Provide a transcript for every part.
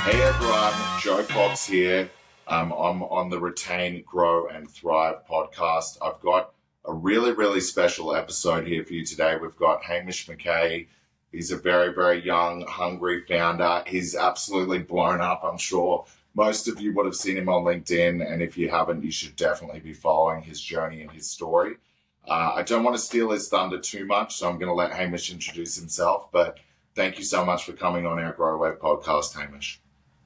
Hey everyone, Joe Fox here. I'm on the Retain, Grow and Thrive podcast. I've got a really special episode here for you today. We've got Hamish Mckay. He's a very young, hungry founder. He's absolutely blown up. I'm sure most of you would have seen him on LinkedIn, and if you haven't, you should definitely be following his journey and his story. I don't want to steal his thunder too much, so I'm going to let Hamish introduce himself, but thank you so much for coming on our Growave podcast, Hamish.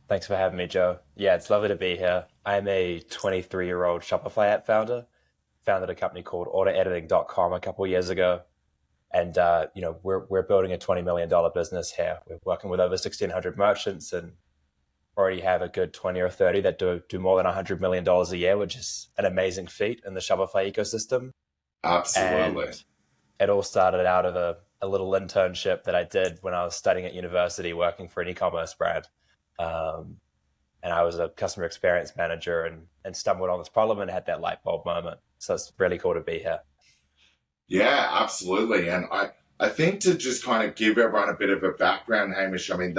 Thanks for having me, Joe. Yeah, it's lovely to be here. I'm a 23-year-old Shopify app founder. Founded a company called Orderediting.com a couple of years ago. And, we're building a $20 million business here. We're working with over 1,600 merchants and already have a good 20 or 30 that do more than $100 million a year, which is an amazing feat in the Shopify ecosystem. Absolutely. And it all started out of a little internship that I did when I was studying at university working for an e-commerce brand. And I was a customer experience manager and stumbled on this problem and had that light bulb moment. So it's really cool to be here. Yeah, absolutely. And I think to just kind of give everyone a bit of a background, Hamish, I mean,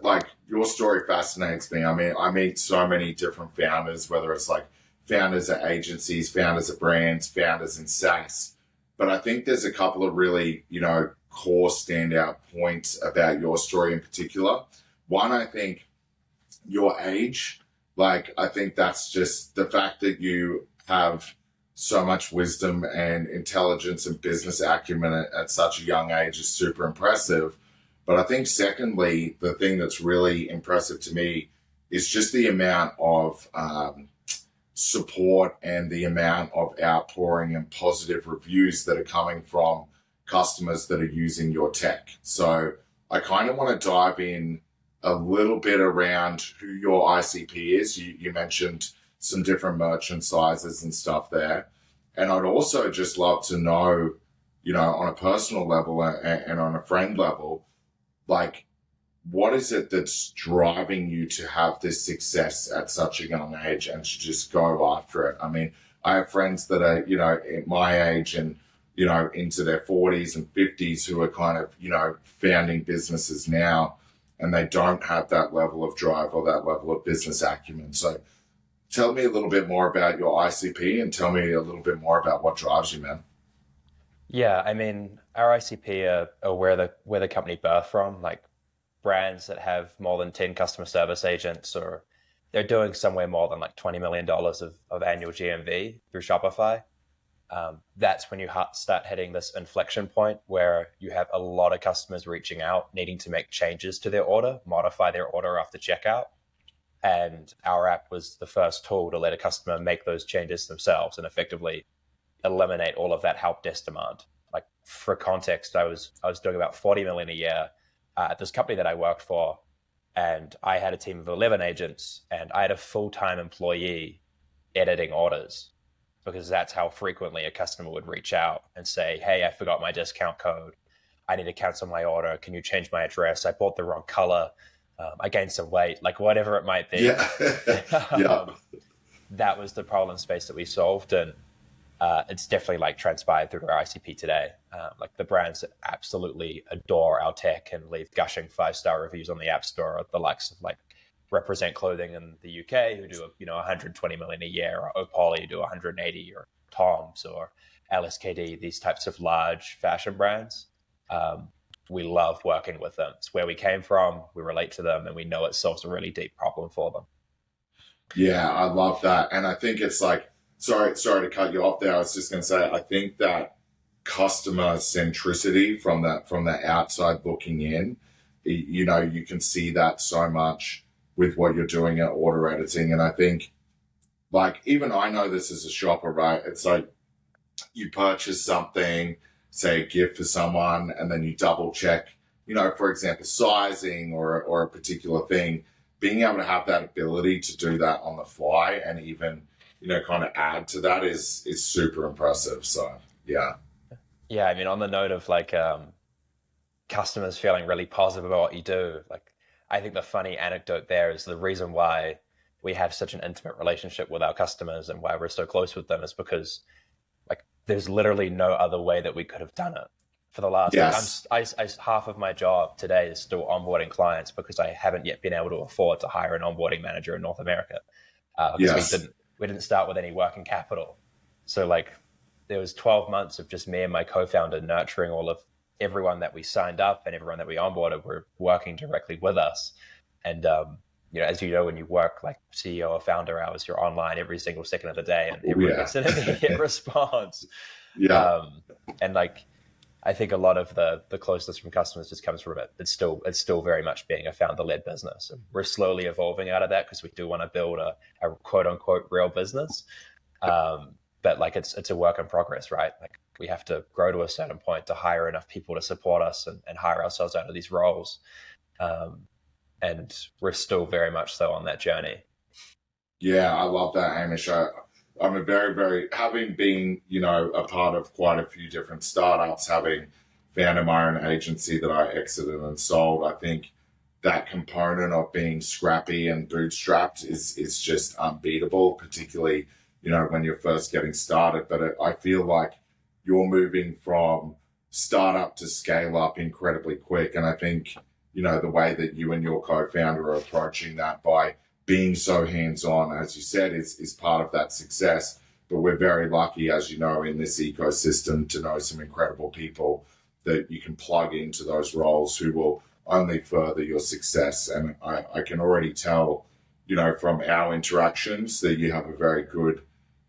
like your story fascinates me. I mean, I meet so many different founders, whether it's like founders at agencies, founders at brands, founders in SaaS. But I think there's a couple of really, core standout points about your story in particular. One, I think your age, I think that's just the fact that you have so much wisdom and intelligence and business acumen at such a young age is super impressive. But I think secondly, the thing that's really impressive to me is just the amount of support and the amount of outpouring and positive reviews that are coming from customers that are using your tech. So I kind of want to dive in a little bit around who your ICP is. You mentioned some different merchant sizes and stuff there. And I'd also just love to know, on a personal level and on a friend level, what is it that's driving you to have this success at such a young age and to just go after it? I mean, I have friends that are, at my age and, into their 40s and 50s who are kind of, founding businesses now, and they don't have that level of drive or that level of business acumen. So tell me a little bit more about your ICP and tell me a little bit more about what drives you, man. Yeah, I mean, our ICP are where the company birthed from, like brands that have more than 10 customer service agents, or they're doing somewhere more than like $20 million of annual GMV through Shopify. That's when you start hitting this inflection point where you have a lot of customers reaching out, needing to make changes to their order, modify their order after checkout. And our app was the first tool to let a customer make those changes themselves and effectively eliminate all of that help desk demand. Like for context, I was doing about 40 million a year at this company that I worked for, and I had a team of 11 agents, and I had a full-time employee editing orders, because that's how frequently a customer would reach out and say, hey, I forgot my discount code. I need to cancel my order. Can you change my address? I bought the wrong color. I gained some weight, like whatever it might be. Yeah. Yeah. That was the problem space that we solved. And it's definitely transpired through our ICP today. Like the brands that absolutely adore our tech and leave gushing 5-star reviews on the App Store are the likes of Represent Clothing in the UK, who do 120 million a year, or Opal who do 180, or Tom's or LSKD, these types of large fashion brands. We love working with them. It's where we came from. We relate to them, and we know it solves a really deep problem for them. Yeah, I love that. And I think it's sorry to cut you off there. I was just going to say, I think that customer centricity from the outside looking in, you can see that so much with what you're doing at order editing. And I think even I know this as a shopper, right? It's like you purchase something, say a gift for someone, and then you double check, for example, sizing or a particular thing. Being able to have that ability to do that on the fly and even, kind of add to that is super impressive. So, yeah. Yeah, I mean, on the note of customers feeling really positive about what you do, I think the funny anecdote there is the reason why we have such an intimate relationship with our customers and why we're so close with them is because there's literally no other way that we could have done it. for the last, like, Yes. half of my job today is still onboarding clients because I haven't yet been able to afford to hire an onboarding manager in North America, because Yes. we didn't start with any working capital. So like there was 12 months of just me and my co-founder nurturing all of everyone that we signed up, and everyone that we onboarded were working directly with us. And as you know, when you work like CEO or founder hours, you're online every single second of the day, and Oh, everyone yeah. gets an immediate response. Yeah. And like I think a lot of the closeness from customers just comes from it. It's still very much being a founder-led business. And we're slowly evolving out of that because we do want to build a quote unquote real business. But like it's a work in progress, right? Like we have to grow to a certain point to hire enough people to support us and hire ourselves out of these roles. And we're still very much so on that journey. Yeah, I love that, Hamish. I'm a having been, a part of quite a few different startups, having founded my own agency that I exited and sold. I think that component of being scrappy and bootstrapped is just unbeatable, particularly, when you're first getting started. But I feel like you're moving from startup to scale up incredibly quick. And I think, the way that you and your co-founder are approaching that by being so hands-on, as you said, is part of that success. But we're very lucky, as you know, in this ecosystem to know some incredible people that you can plug into those roles who will only further your success. And I can already tell, from our interactions that you have a very good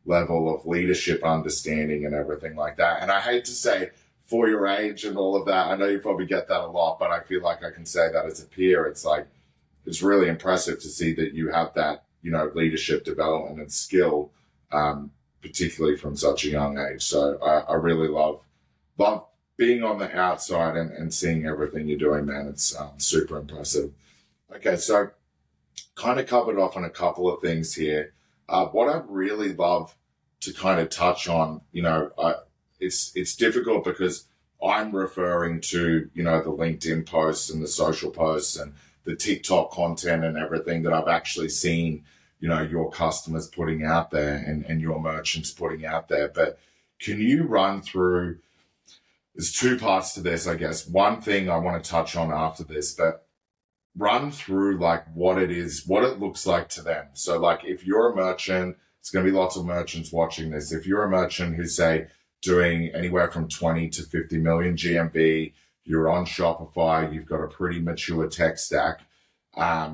level of leadership understanding and everything like that. And I hate to say for your age and all of that, I know you probably get that a lot, but I feel like I can say that as a peer. It's like, it's really impressive to see that you have that, leadership development and skill, particularly from such a young age. So I really love being on the outside and seeing everything you're doing, man. It's super impressive. Okay, so kind of covered off on a couple of things here. What I really love to kind of touch on, it's difficult because I'm referring to, the LinkedIn posts and the social posts and the TikTok content and everything that I've actually seen, your customers putting out there and your merchants putting out there. But can you run through, there's two parts to this, I guess. One thing I want to touch on after this, but run through like what it is, what it looks like to them. So like if you're a merchant, it's going to be lots of merchants watching this. If you're a merchant who's say doing anywhere from 20 to 50 million GMV, you're on Shopify, you've got a pretty mature tech stack,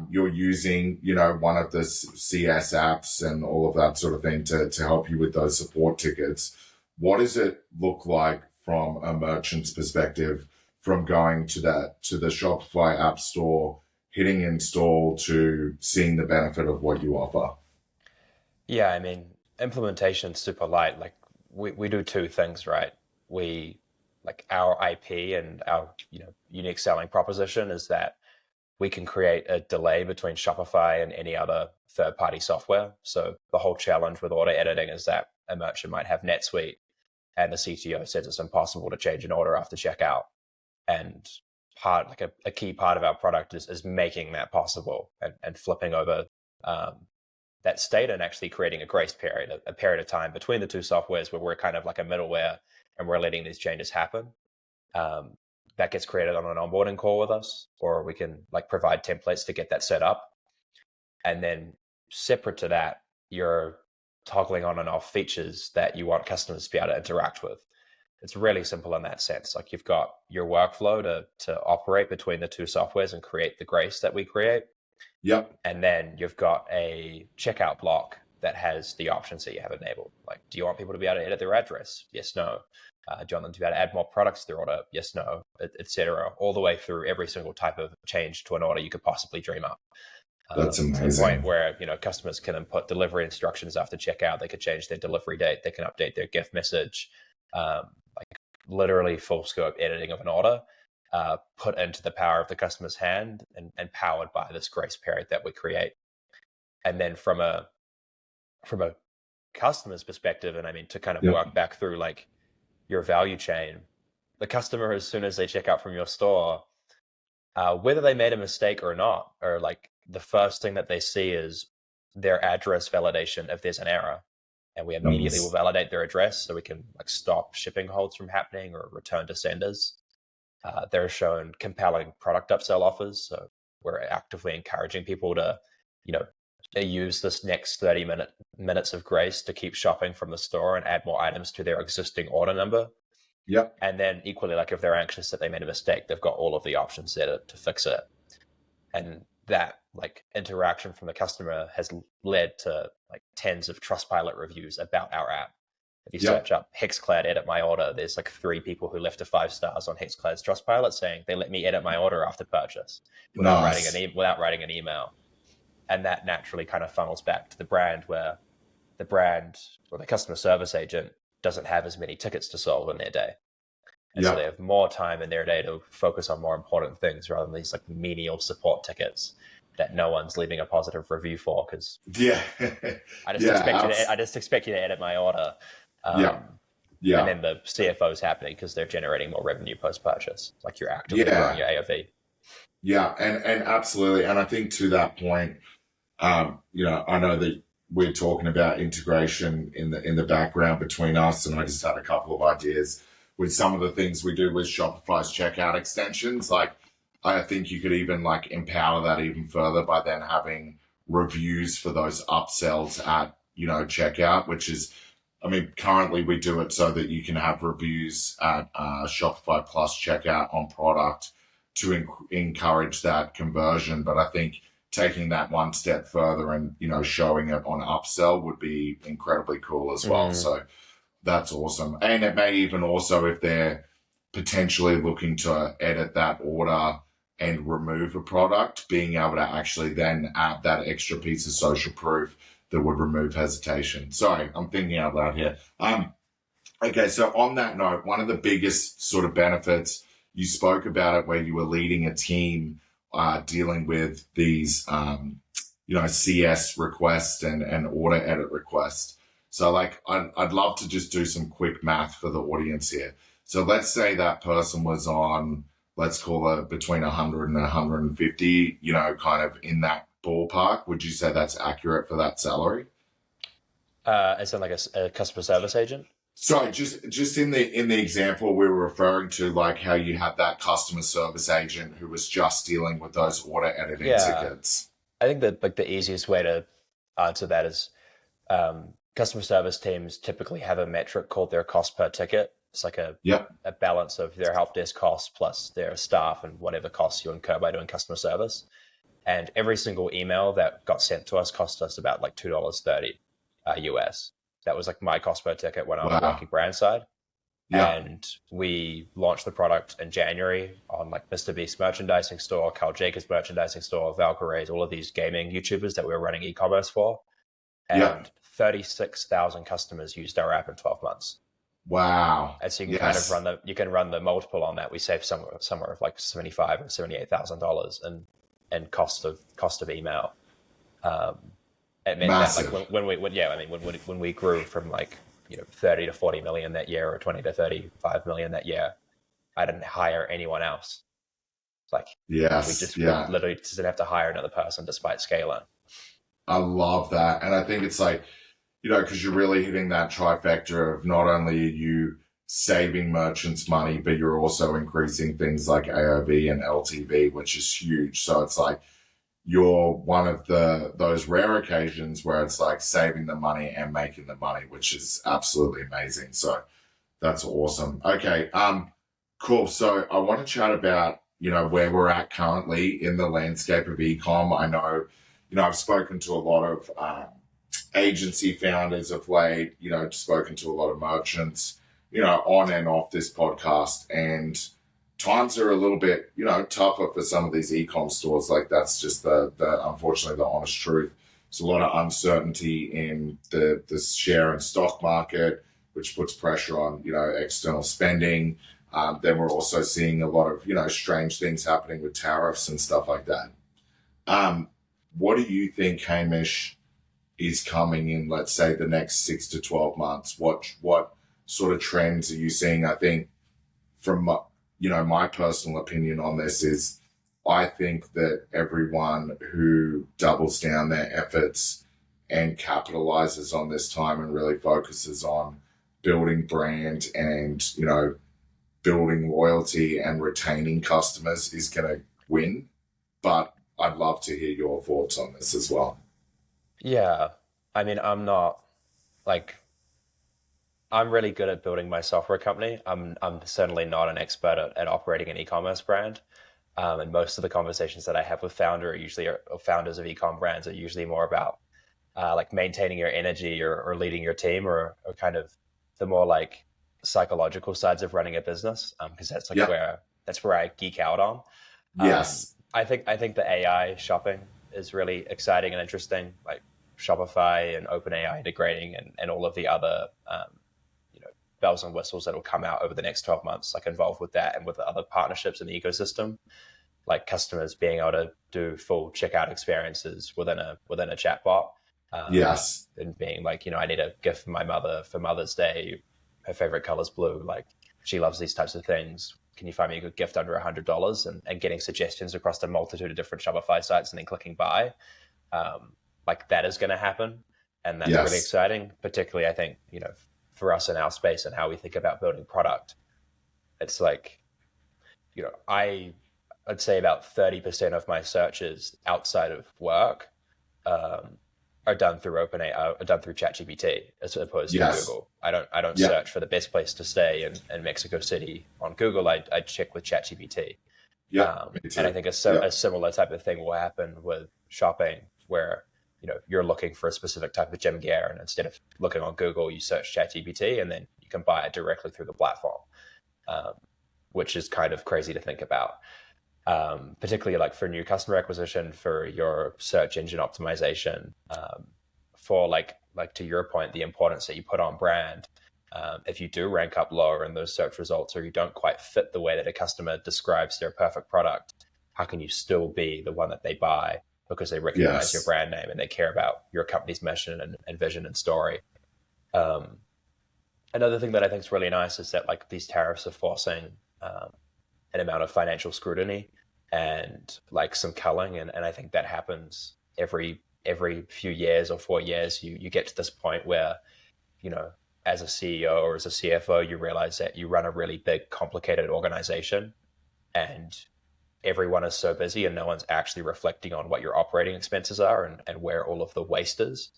you're using, one of the CS apps and all of that sort of thing to help you with those support tickets. What does it look like from a merchant's perspective, from going to the Shopify app store, hitting install, to seeing the benefit of what you offer? Yeah, I mean, implementation's super light. Like we do two things, right? We like our IP and our unique selling proposition is that we can create a delay between Shopify and any other third-party software. So the whole challenge with order editing is that a merchant might have NetSuite and the CTO says it's impossible to change an order after checkout. And a key part of our product is making that possible and flipping over that state and actually creating a grace period, a period of time between the two softwares where we're kind of like a middleware and we're letting these changes happen. That gets created on an onboarding call with us, or we can like provide templates to get that set up. And then separate to that, you're toggling on and off features that you want customers to be able to interact with. It's really simple in that sense. Like you've got your workflow to operate between the two softwares and create the grace that we create. Yep. And then you've got a checkout block that has the options that you have enabled. Like, do you want people to be able to edit their address? Yes, no. Do you want them to be able to add more products to their order? Yes, no, etc. All the way through every single type of change to an order you could possibly dream up. That's amazing. To the point where customers can input delivery instructions after checkout. They could change their delivery date. They can update their gift message. Like literally full scope editing of an order, put into the power of the customer's hand and powered by this grace period that we create. And then from a customer's perspective, and I mean to kind of work back through like your value chain, the customer, as soon as they check out from your store, whether they made a mistake or not, or like the first thing that they see is their address validation if there's an error. And we immediately will validate their address so we can like stop shipping holds from happening or return to senders. They're shown compelling product upsell offers. So we're actively encouraging people to, you know, they use this next 30 minutes of grace to keep shopping from the store and add more items to their existing order number. Yep. And then equally, like if they're anxious that they made a mistake, they've got all of the options there to fix it. And that like interaction from the customer has led to like tens of Trustpilot reviews about our app. If you search up Hexclad edit my order, there's like 3 people who left a 5 stars on Hexclad's Trustpilot saying they let me edit my order after purchase without writing an email. And that naturally kind of funnels back to the brand, where the brand or the customer service agent doesn't have as many tickets to solve in their day. And so they have more time in their day to focus on more important things rather than these like menial support tickets that no one's leaving a positive review for, because I just expect you to edit my order. And then the CFO is happening because they're generating more revenue post-purchase. Like you're actively growing your AOV. Yeah, and absolutely. And I think to that point, you know, I know that we're talking about integration in the background between us, and I just had a couple of ideas with some of the things we do with Shopify's checkout extensions. Like, I think you could even like empower that even further by then having reviews for those upsells at, you know, checkout, which is, I mean, currently we do it so that you can have reviews at Shopify Plus checkout on product to encourage that conversion. But I think taking that one step further and, you know, showing it on upsell would be incredibly cool as well. So that's awesome. And it may even also, if they're potentially looking to edit that order and remove a product, being able to actually then add that extra piece of social proof that would remove hesitation. Sorry, I'm thinking out loud here. Okay, so on that note, one of the biggest sort of benefits, you spoke about it where you were leading a team dealing with these, you know, CS requests and order edit requests. So like, I'd love to just do some quick math for the audience here. So let's say that person was on, let's call it between 100 and 150, you know, kind of in that ballpark. Would you say that's accurate for that salary? As in like a customer service agent? Sorry, just in the example we were referring to, like how you had that customer service agent who was just dealing with those order editing tickets. I think that like the easiest way to answer that is customer service teams typically have a metric called their cost per ticket. It's like a balance of their help desk costs plus their staff and whatever costs you incur by doing customer service. And every single email that got sent to us cost us about like $2.30 US. That was like my cost per ticket when I was working brand side. And we launched the product in January on like Mr. Beast's merchandising store, Carl Jacobs' merchandising store, Valkyrae's, all of these gaming YouTubers that we were running e-commerce for. And 36,000 customers used our app in 12 months. Wow. And so you can run the multiple on that. We saved somewhere of like $75,000 or $78,000 in cost of email. It meant massive. That like when we grew from like, you know, 30 to 40 million that year or 20 to 35 million that year, I didn't hire anyone else. Like we literally just didn't have to hire another person despite scaling. I love that. And I think it's like, you know, because you're really hitting that trifecta of not only are you saving merchants money, but you're also increasing things like AOV and LTV, which is huge. So it's like you're one of those rare occasions where it's like saving the money and making the money, which is absolutely amazing. So that's awesome. Okay, cool. So I want to chat about, you know, where we're at currently in the landscape of e-com. I know, you know, I've spoken to a lot of agency founders of late, you know, spoken to a lot of merchants, you know, on and off this podcast, and times are a little bit, you know, tougher for some of these e-com stores. Like that's just the unfortunately the honest truth. There's a lot of uncertainty in the share and stock market, which puts pressure on, you know, external spending. Then we're also seeing a lot of, you know, strange things happening with tariffs and stuff like that. What do you think, Hamish, is coming in, let's say, the next 6 to 12 months? What sort of trends are you seeing? I think from, you know, my personal opinion on this is I think that everyone who doubles down their efforts and capitalizes on this time and really focuses on building brand and, you know, building loyalty and retaining customers is going to win. But I'd love to hear your thoughts on this as well. Yeah. I mean, like I'm really good at building my software company. I'm certainly not an expert at operating an e-commerce brand. And most of the conversations that I have with founders of e-com brands are usually more about like maintaining your energy or leading your team or kind of the more like psychological sides of running a business. Because Yeah. that's where I geek out on. Yes. I think the AI shopping is really exciting and interesting, like Shopify and OpenAI integrating and all of the other bells and whistles that will come out over the next 12 months, like involved with that and with the other partnerships in the ecosystem, like customers being able to do full checkout experiences within a chatbot. Yes. And being like, I need a gift for my mother for Mother's Day. Her favorite color is blue. Like she loves these types of things. Can you find me a good gift under $100? And getting suggestions across a multitude of different Shopify sites and then clicking buy. Like that is going to happen. And that's really Yes. exciting, particularly I think, for us in our space and how we think about building product. It's like, I'd say about 30% of my searches outside of work are done through OpenAI, are done through ChatGPT as opposed to Yes. Google. I don't Yeah. search for the best place to stay in Mexico City on Google. I check with ChatGPT. Yeah. Me And I too. think Yeah. a similar type of thing will happen with shopping where, you're looking for a specific type of gym gear and instead of looking on Google, you search ChatGPT and then you can buy it directly through the platform, um, which is kind of crazy to think about. Particularly like for new customer acquisition, for your search engine optimization, for like to your point, the importance that you put on brand. If you do rank up lower in those search results or you don't quite fit the way that a customer describes their perfect product, how can you still be the one that they buy because they recognize your Yes. brand name and they care about your company's mission and vision and story? Um, Another thing that I think is really nice is that like these tariffs are forcing an amount of financial scrutiny and like some culling, and I think that happens every few years or 4 years. You get to this point where as a CEO or as a CFO, you realize that you run a really big, complicated organization, and everyone is so busy, and no one's actually reflecting on what your operating expenses are and where all of the waste is.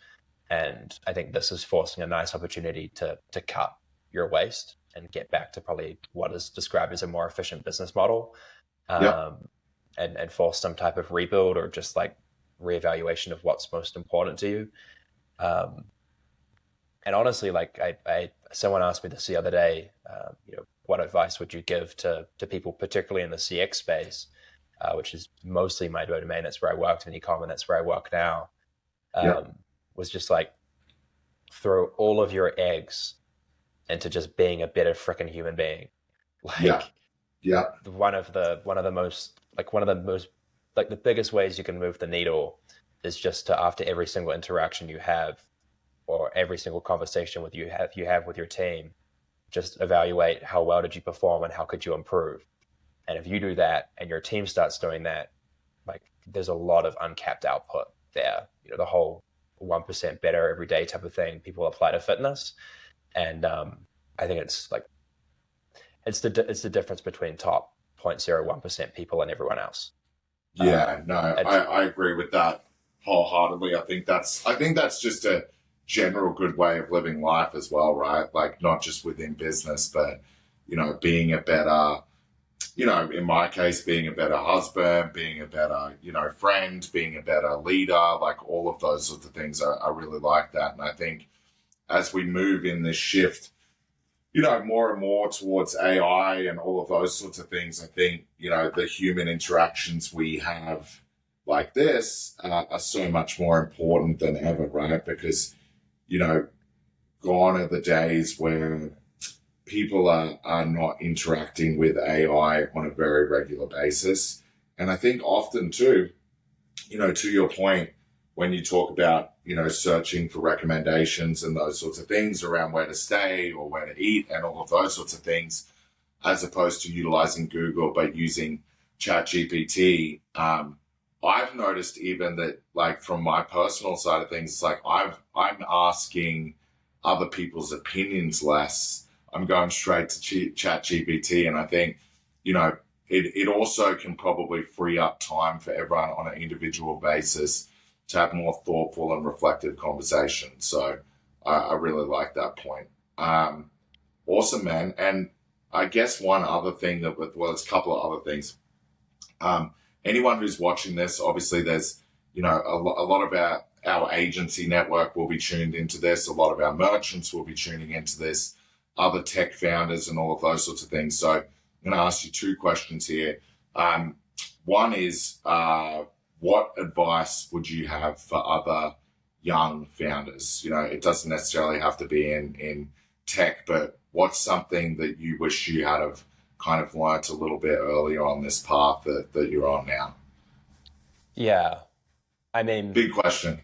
And I think this is forcing a nice opportunity to cut your waste and get back to probably what is described as a more efficient business model, Yep. um, and force some type of rebuild or just like reevaluation of what's most important to you. Um, and honestly, like someone asked me this the other day, what advice would you give to people, particularly in the CX space, which is mostly my domain. That's where I worked in e-com, and that's where I work now. Yep. Was just like throw all of your eggs into just being a better freaking human being. Yeah. Like Yeah. one of the most like the biggest ways you can move the needle is just to, after every single interaction you have or every single conversation you have with your team, just evaluate how well did you perform and how could you improve. And if you do that and your team starts doing that, like there's a lot of uncapped output there. The whole 1% better every day type of thing people apply to fitness. And I think it's like it's the difference between top 0.01% people and everyone else. Yeah. No, It's I agree with that wholeheartedly. I think that's just a general good way of living life as well, right? Like not just within business, but being a better, in my case, being a better husband, being a better, friend, being a better leader, like all of those sorts of things. I really like that. And I think as we move in this shift, more and more towards AI and all of those sorts of things, I think, the human interactions we have like this are so much more important than ever, right? Because, gone are the days where people are not interacting with AI on a very regular basis. And I think often too, to your point, when you talk about, searching for recommendations and those sorts of things around where to stay or where to eat and all of those sorts of things, as opposed to utilizing Google, but using ChatGPT, I've noticed even that, like from my personal side of things, it's like I'm asking other people's opinions less. I'm going straight to chat GPT. And I think, it also can probably free up time for everyone on an individual basis to have more thoughtful and reflective conversations. So I really like that point. Awesome, man. And I guess one other thing there's a couple of other things. Anyone who's watching this, obviously there's, a lot of our agency network will be tuned into this. A lot of our merchants will be tuning into this, other tech founders and all of those sorts of things. So I'm going to ask you two questions here. One is, what advice would you have for other young founders? It doesn't necessarily have to be in tech, but what's something that you wish you had have kind of learnt a little bit earlier on this path that you're on now? Yeah. I mean, big question.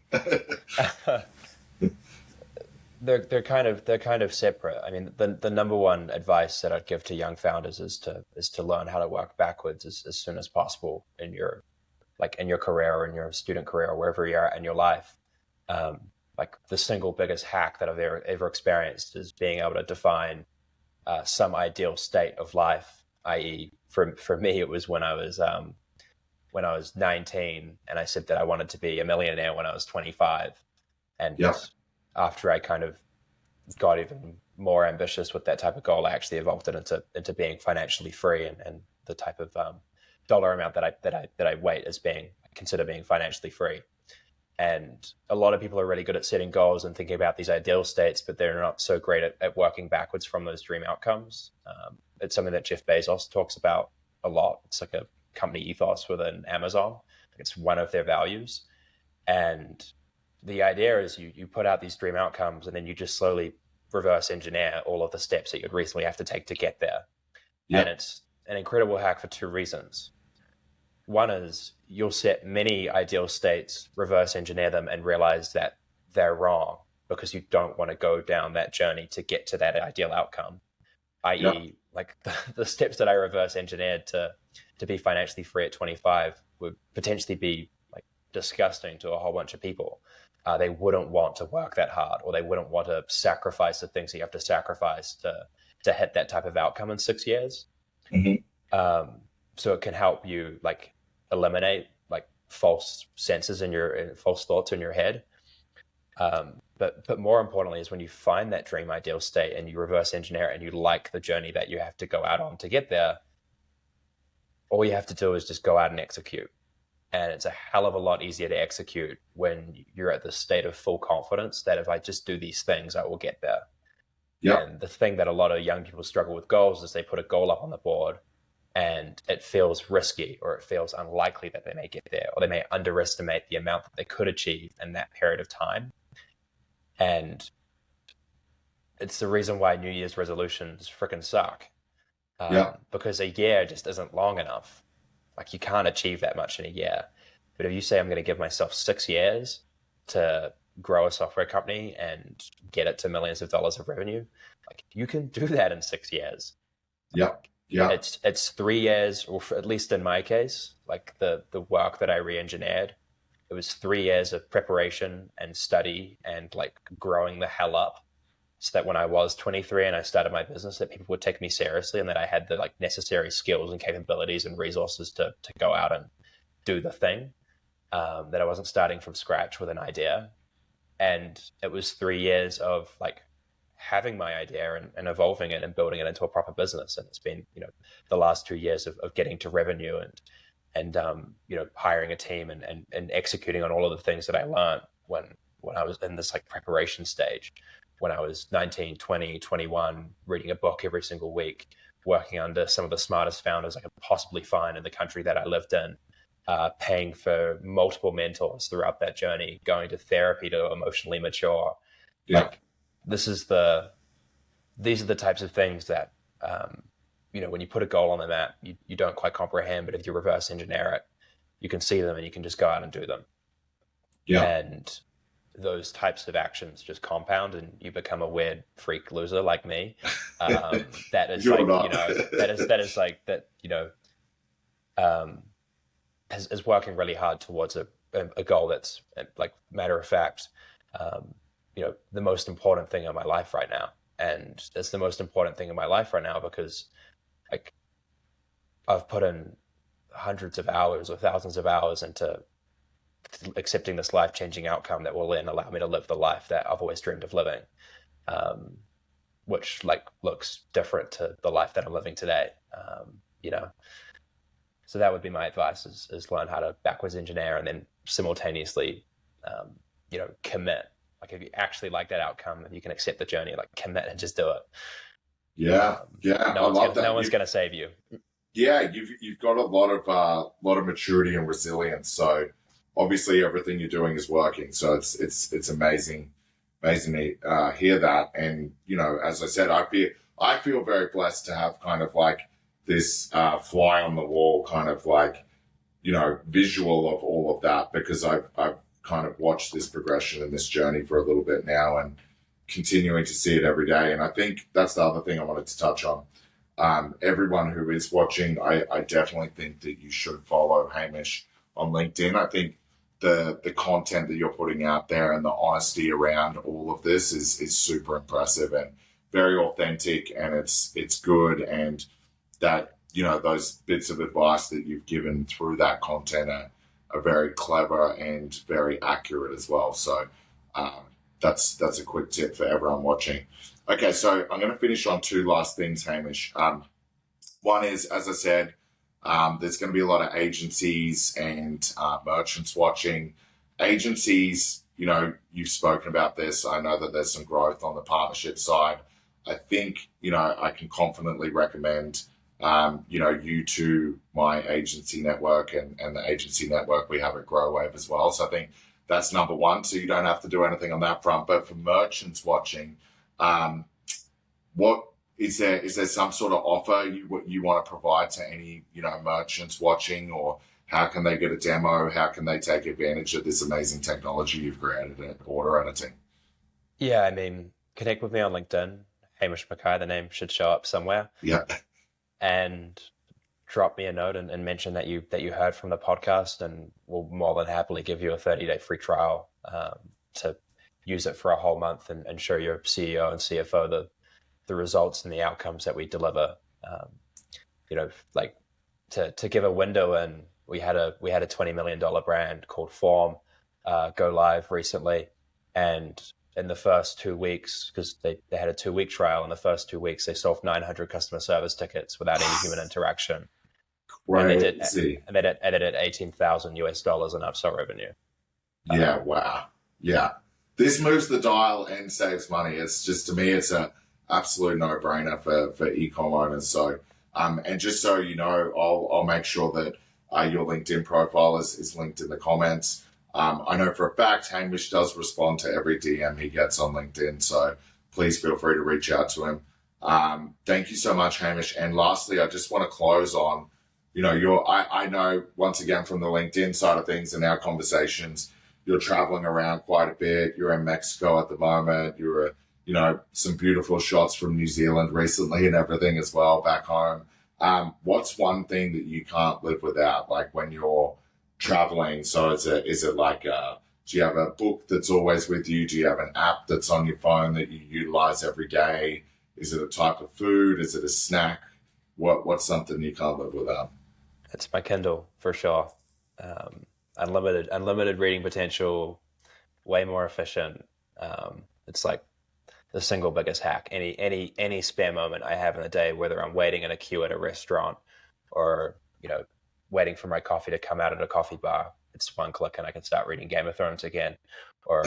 they're kind of separate. I mean, the number one advice that I'd give to young founders is to learn how to work backwards as soon as possible in your career or in your student career or wherever you're at in your life. Like the single biggest hack that I've ever experienced is being able to define some ideal state of life. I.e., for me, it was when I was 19 and I said that I wanted to be a millionaire when I was 25. And after I kind of got even more ambitious with that type of goal, I actually evolved it into being financially free and the type of dollar amount that I weight as consider being financially free. And a lot of people are really good at setting goals and thinking about these ideal states, but they're not so great at working backwards from those dream outcomes. It's something that Jeff Bezos talks about a lot. It's like a company ethos within Amazon. It's one of their values. And the idea is you put out these dream outcomes and then you just slowly reverse engineer all of the steps that you'd reasonably have to take to get there. Yep. And it's an incredible hack for two reasons. One is you'll set many ideal states, reverse engineer them, and realize that they're wrong because you don't want to go down that journey to get to that ideal outcome. I.e., yep. like the steps that I reverse engineered to be financially free at 25 would potentially be like disgusting to a whole bunch of people. They wouldn't want to work that hard, or they wouldn't want to sacrifice the things that you have to sacrifice to hit that type of outcome in 6 years. Mm-hmm. So it can help you like eliminate like false senses false thoughts in your head. But more importantly is when you find that dream ideal state and you reverse engineer it and you like the journey that you have to go out on to get there, all you have to do is just go out and execute. And it's a hell of a lot easier to execute when you're at the state of full confidence that if I just do these things, I will get there. Yep. And the thing that a lot of young people struggle with goals is they put a goal up on the board and it feels risky or it feels unlikely that they may get there, or they may underestimate the amount that they could achieve in that period of time. And it's the reason why New Year's resolutions freaking suck. Because a year just isn't long enough. Like you can't achieve that much in a year. But if you say I'm going to give myself 6 years to grow a software company and get it to millions of dollars of revenue, like you can do that in 6 years. Yeah. It's 3 years, or at least in my case, like the work that I re-engineered, it was 3 years of preparation and study and like growing the hell up, so that when I was 23 and I started my business, that people would take me seriously and that I had the like necessary skills and capabilities and resources to go out and do the thing, that I wasn't starting from scratch with an idea. And it was 3 years of like having my idea and evolving it and building it into a proper business. And it's been, the last 2 years of getting to revenue and hiring a team and executing on all of the things that I learned when I was in this like preparation stage. When I was 19, 20, 21, reading a book every single week, working under some of the smartest founders I could possibly find in the country that I lived in, paying for multiple mentors throughout that journey, going to therapy to emotionally mature. Yeah. Like these are the types of things that, when you put a goal on the map, you don't quite comprehend, but if you reverse engineer it, you can see them and you can just go out and do them. Yeah. And those types of actions just compound and you become a weird freak loser like me. That is is working really hard towards a goal that's like matter of fact, the most important thing in my life right now. And it's the most important thing in my life right now, because like I've put in hundreds of hours or thousands of hours into accepting this life-changing outcome that will then allow me to live the life that I've always dreamed of living, which like looks different to the life that I'm living today. You know, so that would be my advice: is learn how to backwards engineer, and then simultaneously, you know, commit. Like if you actually like that outcome and you can accept the journey, like commit and just do it. Yeah, No one's going to save you. Yeah, you've got a lot of maturity and resilience. So obviously everything you're doing is working. So it's amazing to hear that. And you know, as I said, I feel very blessed to have kind of like this fly on the wall kind of like, you know, visual of all of that, because I've kind of watched this progression and this journey for a little bit now, and continuing to see it every day. And I think that's the other thing I wanted to touch on. Everyone who is watching, I definitely think that you should follow Hamish on LinkedIn. I think the content that you're putting out there and the honesty around all of this is super impressive and very authentic, and it's good. And that, you know, those bits of advice that you've given through that content are very clever and very accurate as well. So that's a quick tip for everyone watching. Okay, so I'm going to finish on two last things, Hamish. One is, as I said, there's going to be a lot of agencies and merchants watching. Agencies, you know, you've spoken about this. I know that there's some growth on the partnership side. I think, you know, I can confidently recommend you know, you to my agency network and the agency network we have at Growave as well. So I think that's number one. So you don't have to do anything on that front. But for merchants watching, what is there some sort of offer you want to provide to any, you know, merchants watching, or how can they get a demo? How can they take advantage of this amazing technology you've created at Orderediting? Yeah, I mean, connect with me on LinkedIn. Hamish Mckay, the name should show up somewhere. Yeah. And drop me a note and mention that you heard from the podcast, and we'll more than happily give you a 30-day free trial to use it for a whole month and show your CEO and CFO the results and the outcomes that we deliver. You know, like to give a window in, we had a $20 million brand called Form go live recently, and in the first 2 weeks, because they had a 2-week trial, in the first 2 weeks they solved 900 customer service tickets without any human interaction. Right. And they did $18,000 in upsell revenue. Yeah. Wow. Yeah. This moves the dial and saves money. It's just, to me, it's a absolute no-brainer for e-com owners. So, and just so you know, I'll make sure that your LinkedIn profile is linked in the comments. I know for a fact Hamish does respond to every DM he gets on LinkedIn, so please feel free to reach out to him. Thank you so much, Hamish. And lastly, I just want to close on, you know, I know once again from the LinkedIn side of things and our conversations, you're traveling around quite a bit. You're in Mexico at the moment. You're, you know, some beautiful shots from New Zealand recently and everything as well back home. What's one thing that you can't live without, like when you're traveling? So is it like do you have a book that's always with you? Do you have an app that's on your phone that you utilize every day? Is it a type of food? Is it a snack? What's something you can't live without? It's my Kindle for sure. Unlimited reading potential, way more efficient. It's like the single biggest hack. Any spare moment I have in a day, whether I'm waiting in a queue at a restaurant or, you know, waiting for my coffee to come out at a coffee bar, it's one click and I can start reading Game of Thrones again, or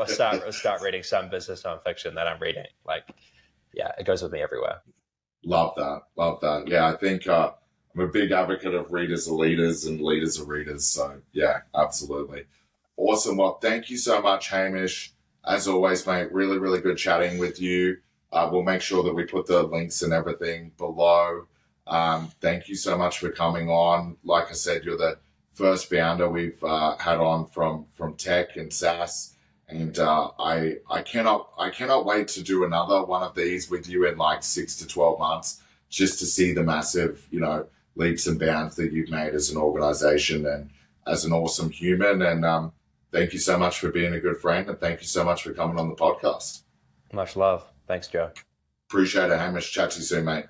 start reading some business nonfiction that I'm reading. Like, yeah, it goes with me everywhere. Love that. Yeah, I think I'm a big advocate of readers are leaders and leaders are readers. So yeah, absolutely. Awesome. Well, thank you so much, Hamish. As always, mate, really, really good chatting with you. We'll make sure that we put the links and everything below. Thank you so much for coming on. Like I said, you're the first founder we've had on from tech and SaaS, and I cannot wait to do another one of these with you in like 6 to 12 months, just to see the massive, you know, leaps and bounds that you've made as an organization and as an awesome human. And thank you so much for being a good friend, and thank you so much for coming on the podcast. Much love. Thanks, Joe. Appreciate it, Hamish. Chat to you soon, mate.